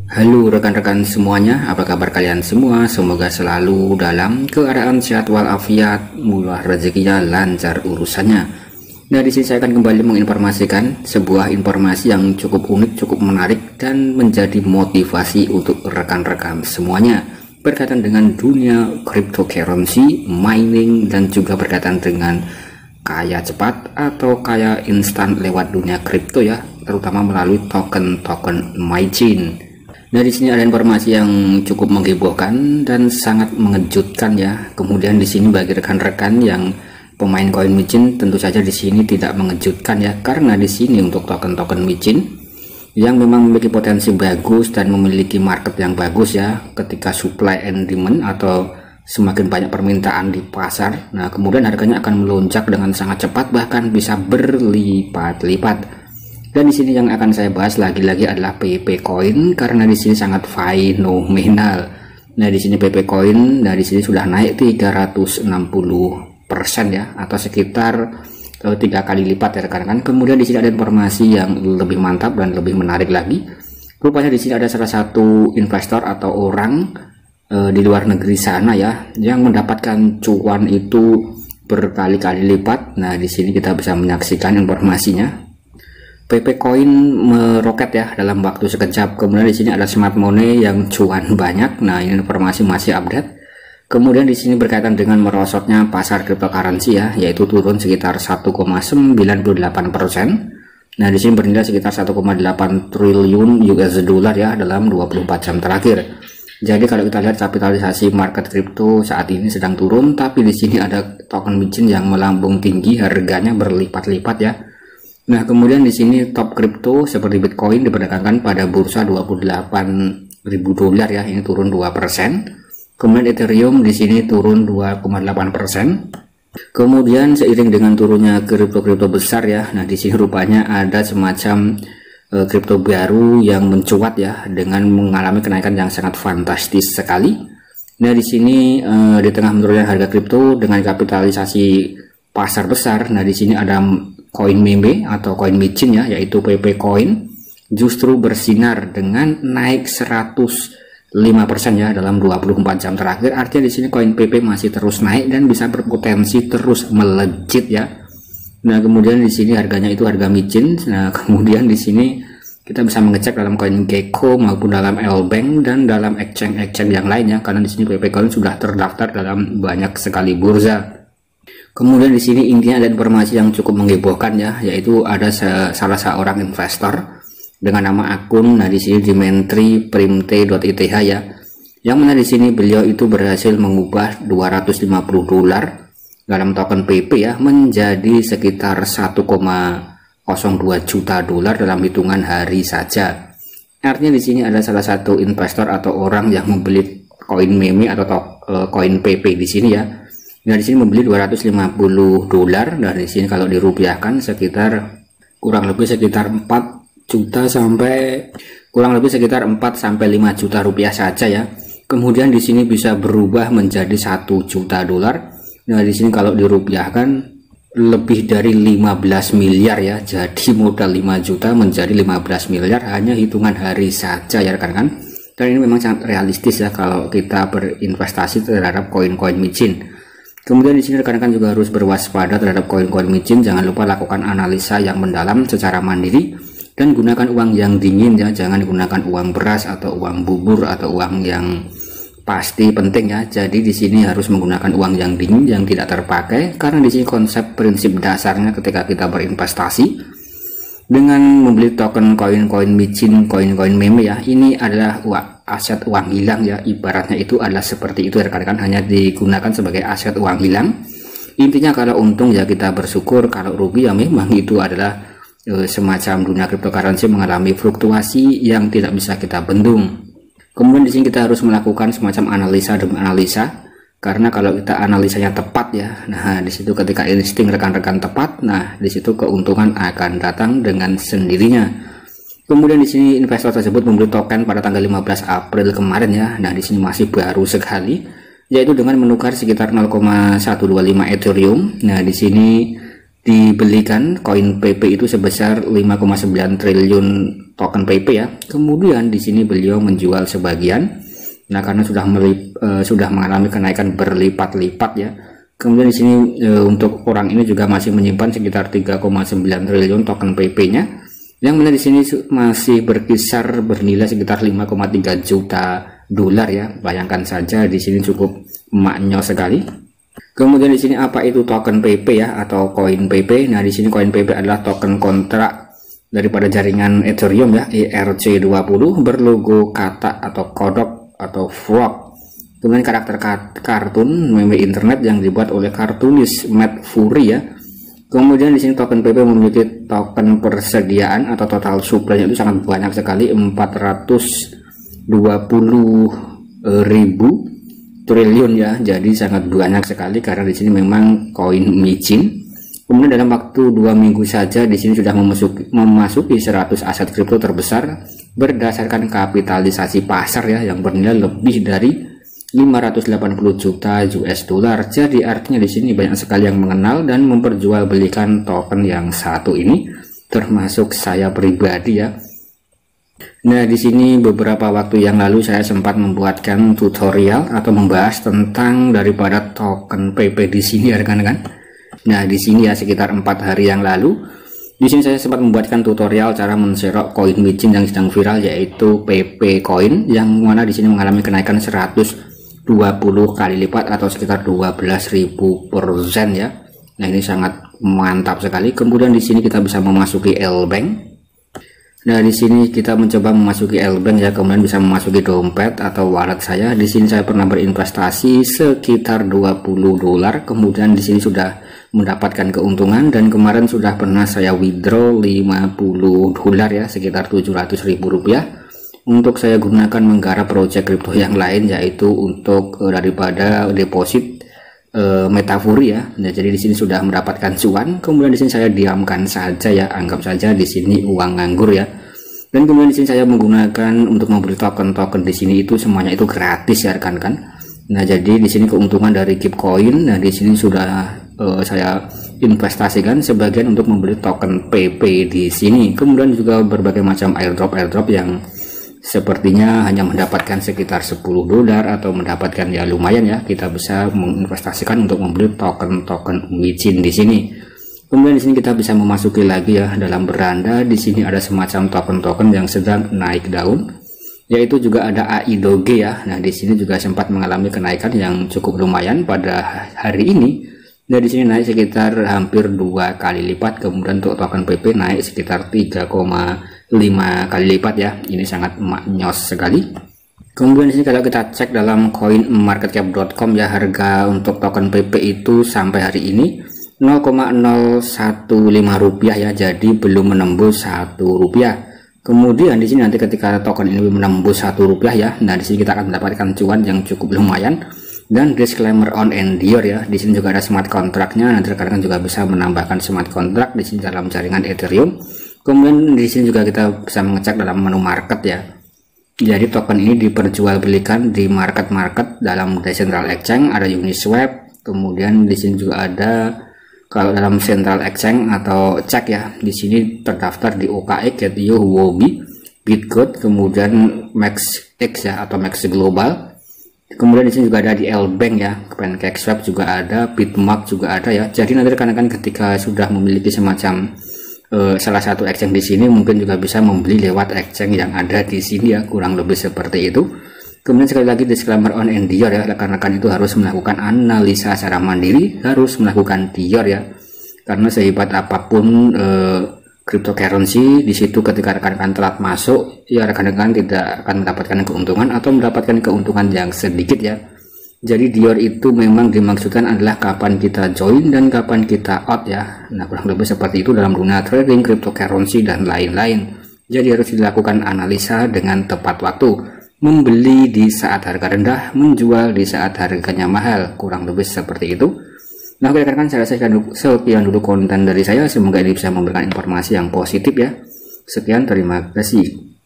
Halo rekan-rekan semuanya, apa kabar kalian semua? Semoga selalu dalam keadaan sehat walafiat, murah rezekinya, lancar urusannya. Nah, di sini saya akan kembali menginformasikan sebuah informasi yang cukup unik, cukup menarik, dan menjadi motivasi untuk rekan-rekan semuanya berkaitan dengan dunia cryptocurrency, mining, dan juga berkaitan dengan kaya cepat atau kaya instan lewat dunia kripto ya, terutama melalui token-token MyChain. Nah, di sini ada informasi yang cukup menghebohkan dan sangat mengejutkan ya. Kemudian di sini bagi rekan-rekan yang pemain koin micin, tentu saja di sini tidak mengejutkan ya, karena di sini untuk token-token micin yang memang memiliki potensi bagus dan memiliki market yang bagus ya, ketika supply and demand atau semakin banyak permintaan di pasar, nah kemudian harganya akan melonjak dengan sangat cepat, bahkan bisa berlipat-lipat. Dan di sini yang akan saya bahas lagi-lagi adalah PP Coin, karena di sini sangat fenomenal. Nah, di sini PP Coin dari sini sudah naik 360% ya, atau sekitar 3 kali lipat ya rekan-rekan. Kemudian di sini ada informasi yang lebih mantap dan lebih menarik lagi. Rupanya di sini ada salah satu investor atau orang di luar negeri sana ya, yang mendapatkan cuan itu berkali-kali lipat. Nah, di sini kita bisa menyaksikan informasinya. PP Coin meroket ya dalam waktu sekejap. Kemudian di sini ada smart money yang cuan banyak. Nah, ini informasi masih update. Kemudian di sini berkaitan dengan merosotnya pasar cryptocurrency ya, yaitu turun sekitar 1,98%. Nah, di sini bernilai sekitar 1,8 triliun US dollar ya dalam 24 jam terakhir. Jadi kalau kita lihat kapitalisasi market kripto saat ini sedang turun, tapi di sini ada token micin yang melambung tinggi, harganya berlipat-lipat ya. Nah, kemudian di sini top kripto seperti Bitcoin diperdagangkan pada bursa 28.000 dolar ya, ini turun 2%. Kemudian Ethereum di sini turun 2,8%. Kemudian seiring dengan turunnya kripto-kripto besar ya, nah di sini rupanya ada semacam kripto baru yang mencuat ya, dengan mengalami kenaikan yang sangat fantastis sekali. Nah, di sini di tengah menurunnya harga kripto dengan kapitalisasi pasar besar, nah di sini ada koin meme atau koin micin ya, yaitu PP Coin justru bersinar dengan naik 105% ya dalam 24 jam terakhir. Artinya di sini koin PP masih terus naik dan bisa berpotensi terus melejit ya. Nah, kemudian di sini harganya itu harga micin. Nah, kemudian di sini kita bisa mengecek dalam koin Gecko maupun dalam Lbank dan dalam exchange yang lainnya, karena di sini PP Coin sudah terdaftar dalam banyak sekali bursa. Kemudian di sini intinya ada informasi yang cukup menghebohkan ya, yaitu ada salah seorang investor dengan nama akun, nah di sini di Mentri Primte.ith ya, yang mana di sini beliau itu berhasil mengubah 250 dolar dalam token PP ya menjadi sekitar 1,02 juta dolar dalam hitungan hari saja. Artinya di sini ada salah satu investor atau orang yang membeli koin meme atau koin PP di sini ya. Nah, di sini membeli 250 dolar, dan di sini kalau dirupiahkan sekitar kurang lebih sekitar 4 juta sampai 5 juta rupiah saja ya. Kemudian di sini bisa berubah menjadi 1 juta dolar. Nah, di sini kalau dirupiahkan lebih dari 15 miliar ya. Jadi modal 5 juta menjadi 15 miliar hanya hitungan hari saja ya rekan-rekan. Dan ini memang sangat realistis ya kalau kita berinvestasi terhadap koin-koin micin. Kemudian di sini rekan-rekan juga harus berwaspada terhadap koin-koin micin. Jangan lupa lakukan analisa yang mendalam secara mandiri dan gunakan uang yang dingin ya. Jangan gunakan uang beras atau uang bubur atau uang yang pasti penting ya. Jadi di sini harus menggunakan uang yang dingin yang tidak terpakai, karena di sini konsep prinsip dasarnya ketika kita berinvestasi dengan membeli token koin-koin micin, koin-koin meme ya, ini adalah aset uang hilang ya, ibaratnya itu adalah seperti itu rekan-rekan, hanya digunakan sebagai aset uang hilang. Intinya kalau untung ya kita bersyukur, kalau rugi ya memang itu adalah semacam dunia cryptocurrency mengalami fluktuasi yang tidak bisa kita bendung. Kemudian di sini kita harus melakukan semacam analisa demi analisa, karena kalau kita analisanya tepat ya, nah di situ ketika insting rekan-rekan tepat, nah di situ keuntungan akan datang dengan sendirinya. Kemudian di sini investor tersebut membeli token pada tanggal 15 April kemarin ya. Nah, di sini masih baru sekali, yaitu dengan menukar sekitar 0,125 Ethereum. Nah, di sini dibelikan koin PP itu sebesar 5,9 triliun token PP ya. Kemudian di sini beliau menjual sebagian. Nah, karena sudah mengalami kenaikan berlipat-lipat ya. Kemudian di sini untuk orang ini juga masih menyimpan sekitar 3,9 triliun token PP-nya. Yang mana di sini masih berkisar bernilai sekitar 5,3 juta dolar ya. Bayangkan saja di sini cukup maknyos sekali. Kemudian di sini apa itu token PP ya atau koin PP? Nah, di sini koin PP adalah token kontrak daripada jaringan Ethereum ya, ERC20, berlogo katak atau kodok atau frog. Kemudian karakter kartun meme internet yang dibuat oleh kartunis Matt Fury ya. Kemudian di sini token PP memiliki token persediaan atau total supply itu sangat banyak sekali, 420.000 triliun ya. Jadi sangat banyak sekali karena di sini memang koin micin. Kemudian dalam waktu 2 minggu saja di sini sudah memasuki 100 aset kripto terbesar berdasarkan kapitalisasi pasar ya yang bernilai lebih dari 580 juta US dollar. Jadi artinya di sini banyak sekali yang mengenal dan memperjualbelikan token yang satu ini, termasuk saya pribadi ya. Nah, di sini beberapa waktu yang lalu saya sempat membuatkan tutorial atau membahas tentang daripada token PP di sini ya rekan-rekan. Nah, di sini ya sekitar 4 hari yang lalu di sini saya sempat membuatkan tutorial cara menserok koin micin yang sedang viral, yaitu PP Coin, yang mana di sini mengalami kenaikan 120 kali lipat atau sekitar 12.000% ya. Nah, ini sangat mantap sekali. Kemudian di sini kita bisa memasuki L-Bank. Nah, di sini kita mencoba memasuki L-Bank ya, kemudian bisa memasuki dompet atau wallet saya. Di sini saya pernah berinvestasi sekitar 20 dolar. Kemudian di sini sudah mendapatkan keuntungan dan kemarin sudah pernah saya withdraw 50 dolar ya, sekitar 700.000 rupiah. Untuk saya gunakan menggarap project kripto yang lain, yaitu untuk daripada deposit Metafuri ya. Nah, jadi di sini sudah mendapatkan cuan. Kemudian di sini saya diamkan saja ya, anggap saja di sini uang nganggur ya. Dan kemudian di sini saya menggunakan untuk membeli token-token di sini itu semuanya itu gratis ya rekan-rekan. Nah, jadi di sini keuntungan dari Keepcoin. Nah, di sini sudah saya investasikan sebagian untuk membeli token PP di sini. Kemudian juga berbagai macam airdrop yang sepertinya hanya mendapatkan sekitar 10 dolar atau mendapatkan ya lumayan ya, kita bisa menginvestasikan untuk membeli token-token micin di sini. Kemudian di sini kita bisa memasuki lagi ya dalam beranda. Di sini ada semacam token-token yang sedang naik daun, yaitu juga ada AI Doge ya. Nah, di sini juga sempat mengalami kenaikan yang cukup lumayan pada hari ini. Nah, di sini naik sekitar hampir 2 kali lipat. Kemudian untuk token PP naik sekitar 3,5 kali lipat ya. Ini sangat maknyos sekali. Kemudian di sini kalau kita cek dalam coinmarketcap.com ya, harga untuk token PP itu sampai hari ini 0,015 rupiah ya. Jadi belum menembus 1 rupiah. Kemudian di sini nanti ketika token ini menembus 1 rupiah ya, nah di sini kita akan mendapatkan cuan yang cukup lumayan. Dan disclaimer on endure ya, di sini juga ada smart contract-nya. Nanti rekan-rekan juga bisa menambahkan smart contract di sini dalam jaringan Ethereum. Kemudian di sini juga kita bisa mengecek dalam menu market ya. Jadi token ini diperjualbelikan di market dalam decentral exchange, ada Uniswap. Kemudian di sini juga ada kalau dalam central exchange atau cek ya, di sini terdaftar di OKX, Ketio, Huobi, Bitgold, kemudian MaxX ya atau Max Global. Kemudian di sini juga ada di L-Bank ya, PancakeSwap juga ada, Bitmark juga ada ya. Jadi nanti rekan-rekan ketika sudah memiliki semacam salah satu exchange di sini, mungkin juga bisa membeli lewat exchange yang ada di sini ya, kurang lebih seperti itu. Kemudian sekali lagi disclaimer on endure ya, rekan-rekan itu harus melakukan analisa secara mandiri, harus melakukan dior ya. Karena sehebat apapun cryptocurrency di situ, ketika rekan-rekan telat masuk ya, rekan-rekan tidak akan mendapatkan keuntungan atau mendapatkan keuntungan yang sedikit ya. Jadi dior itu memang dimaksudkan adalah kapan kita join dan kapan kita out ya. Nah, kurang lebih seperti itu dalam dunia trading cryptocurrency dan lain-lain. Jadi harus dilakukan analisa dengan tepat waktu, membeli di saat harga rendah, menjual di saat harganya mahal, kurang lebih seperti itu. Nah, rekan-rekan, saya rasa sekian dulu konten dari saya. Semoga ini bisa memberikan informasi yang positif ya. Sekian, terima kasih.